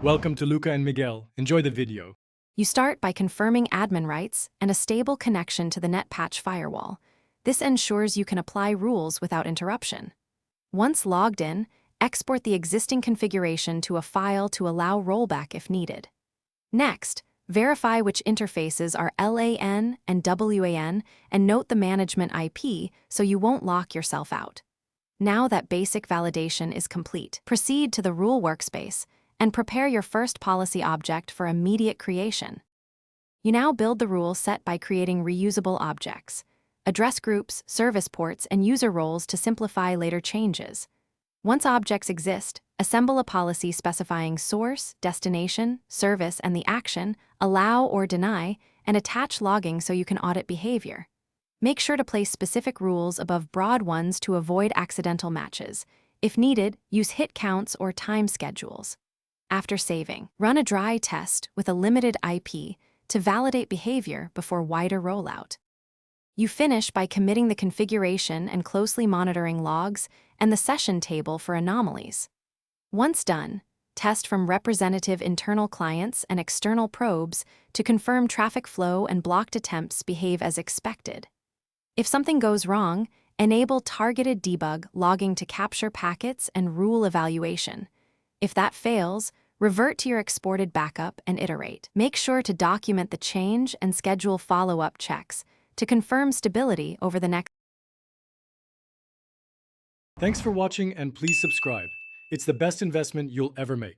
Welcome to Luca and Miguel. Enjoy the video. You start by confirming admin rights and a stable connection to the NetPatch Firewall. This ensures you can apply rules without interruption. Once logged in, export the existing configuration to a file to allow rollback if needed. Next, verify which interfaces are LAN and WAN and note the management IP so you won't lock yourself out. Now that basic validation is complete, proceed to the rule workspace and prepare your first policy object for immediate creation. You now build the rule set by creating reusable objects, address groups, service ports, and user roles to simplify later changes. Once objects exist, assemble a policy specifying source, destination, service, and the action, allow or deny, and attach logging so you can audit behavior. Make sure to place specific rules above broad ones to avoid accidental matches. If needed, use hit counts or time schedules. After saving, run a dry test with a limited IP to validate behavior before wider rollout. You finish by committing the configuration and closely monitoring logs and the session table for anomalies. Once done, test from representative internal clients and external probes to confirm traffic flow and blocked attempts behave as expected. If something goes wrong, enable targeted debug logging to capture packets and rule evaluation. If that fails, revert to your exported backup and iterate. Make sure to document the change and schedule follow-up checks to confirm stability over the next. Thanks for watching and please subscribe. It's the best investment you'll ever make.